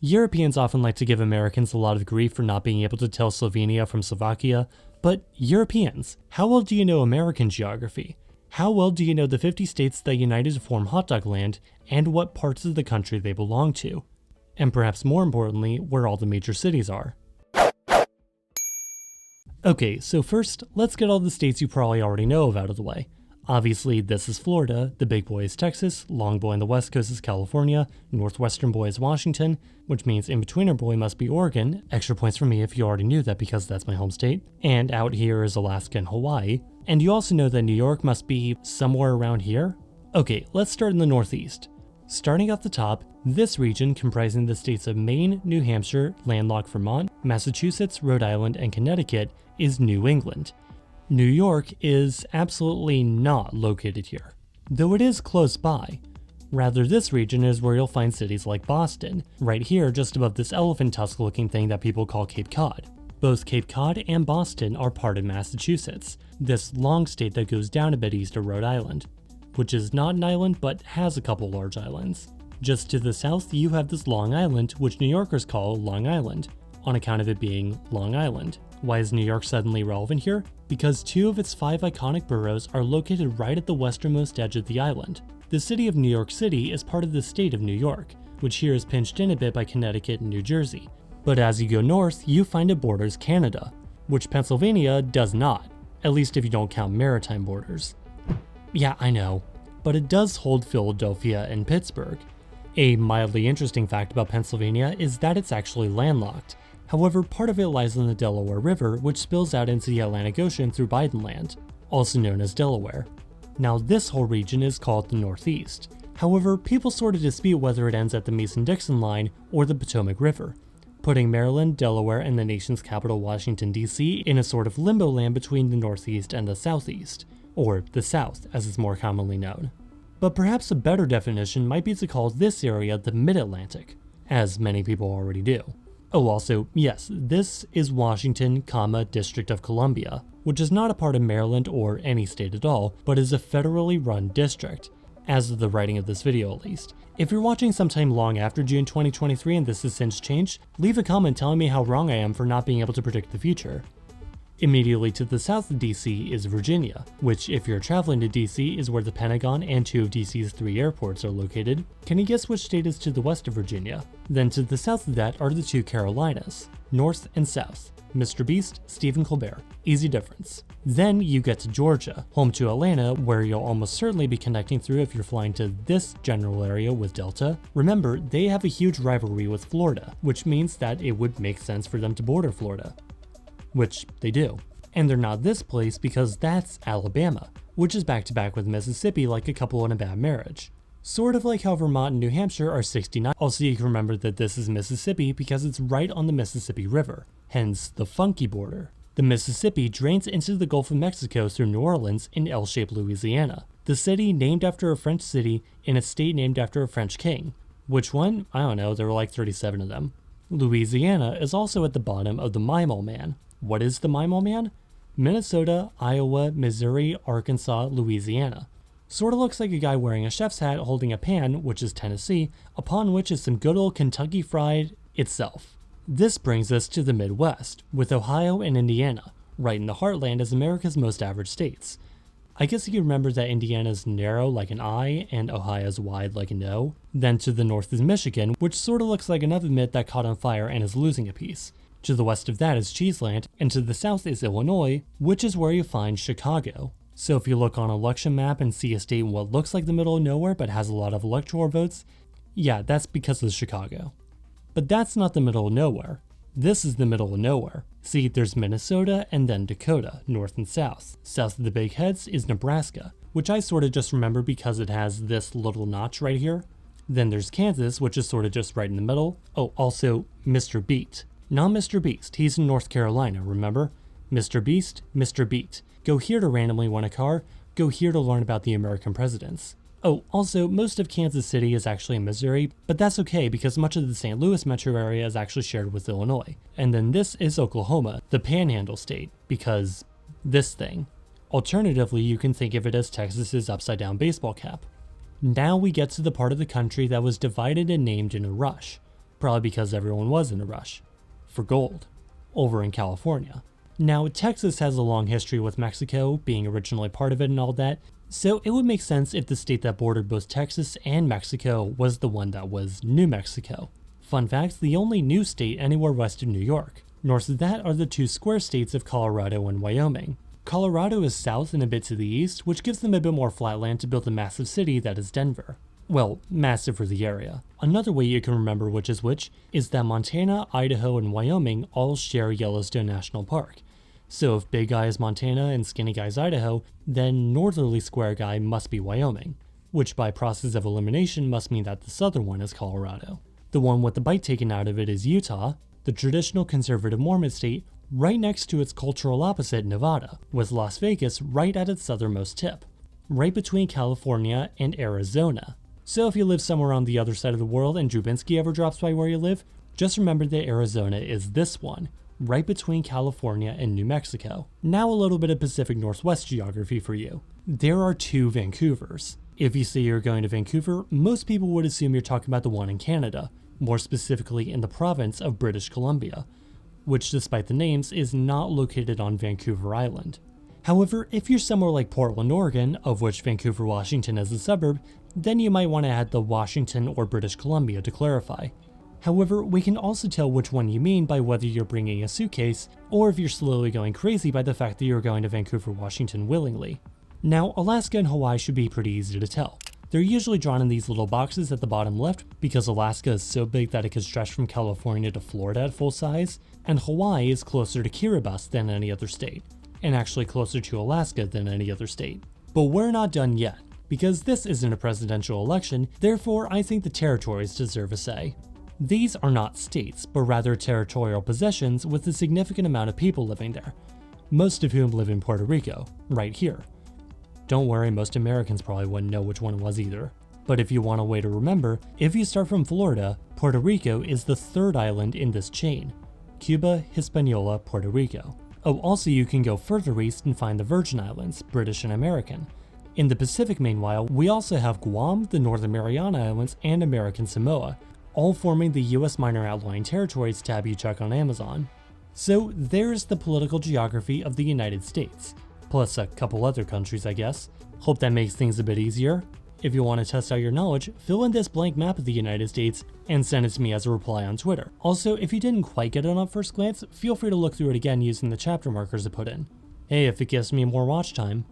Europeans often like to give Americans a lot of grief for not being able to tell Slovenia from Slovakia, but Europeans, how well do you know American geography? How well do you know the 50 states that united to form Hot Dog Land, and what parts of the country they belong to? And perhaps more importantly, where all the major cities are. Okay, so first, let's get all the states you probably already know of out of the way. Obviously, this is Florida, the big boy is Texas, long boy on the west coast is California, northwestern boy is Washington, which means in-betweener boy must be Oregon, extra points for me if you already knew that because that's my home state, and out here is Alaska and Hawaii. And you also know that New York must be somewhere around here? Okay, let's start in the northeast. Starting off the top, this region comprising the states of Maine, New Hampshire, landlocked Vermont, Massachusetts, Rhode Island, and Connecticut is New England. New York is absolutely not located here, though it is close by. Rather, this region is where you'll find cities like Boston, right here just above this elephant tusk looking thing that people call Cape Cod. Both Cape Cod and Boston are part of Massachusetts, this long state that goes down a bit east of Rhode Island, which is not an island but has a couple large islands. Just to the south you have this Long Island, which New Yorkers call Long Island, on account of it being Long Island. Why is New York suddenly relevant here? Because 2 of its 5 iconic boroughs are located right at the westernmost edge of the island. The city of New York City is part of the state of New York, which here is pinched in a bit by Connecticut and New Jersey. But as you go north, you find it borders Canada, which Pennsylvania does not, at least if you don't count maritime borders. Yeah, I know, but it does hold Philadelphia and Pittsburgh. A mildly interesting fact about Pennsylvania is that it's actually landlocked. However, part of it lies on the Delaware River, which spills out into the Atlantic Ocean through Bidenland, also known as Delaware. Now, this whole region is called the Northeast. However, people sort of dispute whether it ends at the Mason-Dixon line or the Potomac River, putting Maryland, Delaware, and the nation's capital Washington, D.C. in a sort of limbo land between the Northeast and the Southeast, or the South as it's more commonly known. But perhaps a better definition might be to call this area the Mid-Atlantic, as many people already do. Oh, also, yes, this is Washington, District of Columbia, which is not a part of Maryland or any state at all, but is a federally run district, as of the writing of this video at least. If you're watching sometime long after June 2023 and this has since changed, leave a comment telling me how wrong I am for not being able to predict the future. Immediately to the south of DC is Virginia, which if you're traveling to DC is where the Pentagon and 2 of DC's 3 airports are located. Can you guess which state is to the west of Virginia? Then to the south of that are the 2 Carolinas, north and south. Mr. Beast, Stephen Colbert, easy difference. Then you get to Georgia, home to Atlanta, where you'll almost certainly be connecting through if you're flying to this general area with Delta. Remember, they have a huge rivalry with Florida, which means that it would make sense for them to border Florida. Which they do. And they're not this place because that's Alabama, which is back to back with Mississippi like a couple in a bad marriage. Sort of like how Vermont and New Hampshire are 69. Also, you can remember that this is Mississippi because it's right on the Mississippi River, hence the funky border. The Mississippi drains into the Gulf of Mexico through New Orleans in L-shaped Louisiana, the city named after a French city in a state named after a French king. Which one? I don't know, there were like 37 of them. Louisiana is also at the bottom of the MIMAL Man. What is the MIMAL Man? Minnesota, Iowa, Missouri, Arkansas, Louisiana. Sorta looks like a guy wearing a chef's hat holding a pan, which is Tennessee, upon which is some good old Kentucky Fried itself. This brings us to the Midwest, with Ohio and Indiana, right in the heartland as America's most average states. I guess you can remember that Indiana's narrow like an I and Ohio's wide like an O. Then to the north is Michigan, which sorta looks like another mitt that caught on fire and is losing a piece. To the west of that is Cheeseland, and to the south is Illinois, which is where you find Chicago. So if you look on an election map and see a state in what looks like the middle of nowhere but has a lot of electoral votes, yeah, that's because of Chicago. But that's not the middle of nowhere. This is the middle of nowhere. See, there's Minnesota and then Dakota, north and south. South of the Big Heads is Nebraska, which I sort of just remember because it has this little notch right here. Then there's Kansas, which is sort of just right in the middle. Oh, also Mr. Beat. Not Mr. Beast, he's in North Carolina, remember? Mr. Beast, Mr. Beat. Go here to randomly win a car, go here to learn about the American presidents. Oh, also, most of Kansas City is actually in Missouri, but that's okay because much of the St. Louis metro area is actually shared with Illinois. And then this is Oklahoma, the Panhandle state, because this thing. Alternatively, you can think of it as Texas's upside down baseball cap. Now we get to the part of the country that was divided and named in a rush. probably because everyone was in a rush for gold over in California. Now, Texas has a long history with Mexico, being originally part of it and all that, so it would make sense if the state that bordered both Texas and Mexico was the one that was New Mexico. Fun fact, the only new state anywhere west of New York. North of that are the two square states of Colorado and Wyoming. Colorado is south and a bit to the east, which gives them a bit more flat land to build the massive city that is Denver. Well, massive for the area. Another way you can remember which is that Montana, Idaho, and Wyoming all share Yellowstone National Park. So if big guy is Montana and skinny guy is Idaho, then northerly square guy must be Wyoming, which by process of elimination must mean that the southern one is Colorado. The one with the bite taken out of it is Utah, the traditional conservative Mormon state, right next to its cultural opposite, Nevada, with Las Vegas right at its southernmost tip, right between California and Arizona. So if you live somewhere on the other side of the world and Drubinski ever drops by where you live, just remember that Arizona is this one, right between California and New Mexico. Now a little bit of Pacific Northwest geography for you. There are two Vancouvers. If you say you're going to Vancouver, most people would assume you're talking about the one in Canada, more specifically in the province of British Columbia, which despite the names is not located on Vancouver Island. However, if you're somewhere like Portland, Oregon, of which Vancouver, Washington is a suburb, then you might want to add the Washington or British Columbia to clarify. However, we can also tell which one you mean by whether you're bringing a suitcase, or if you're slowly going crazy by the fact that you're going to Vancouver, Washington willingly. Now, Alaska and Hawaii should be pretty easy to tell. They're usually drawn in these little boxes at the bottom left because Alaska is so big that it could stretch from California to Florida at full size, and Hawaii is closer to KhAnubis than any other state, and actually closer to Alaska than any other state. But we're not done yet, because this isn't a presidential election, therefore I think the territories deserve a say. These are not states, but rather territorial possessions with a significant amount of people living there, most of whom live in Puerto Rico, right here. Don't worry, most Americans probably wouldn't know which one it was either. But if you want a way to remember, if you start from Florida, Puerto Rico is the third island in this chain. Cuba, Hispaniola, Puerto Rico. Oh, also you can go further east and find the Virgin Islands, British and American. In the Pacific meanwhile, we also have Guam, the Northern Mariana Islands, and American Samoa, all forming the US Minor Outlying Territories tab you check on Amazon. So there's the political geography of the United States. Plus a couple other countries, I guess. Hope that makes things a bit easier. If you want to test out your knowledge, fill in this blank map of the United States and send it to me as a reply on Twitter. Also, if you didn't quite get it on first glance, feel free to look through it again using the chapter markers I put in. Hey, if it gives me more watch time.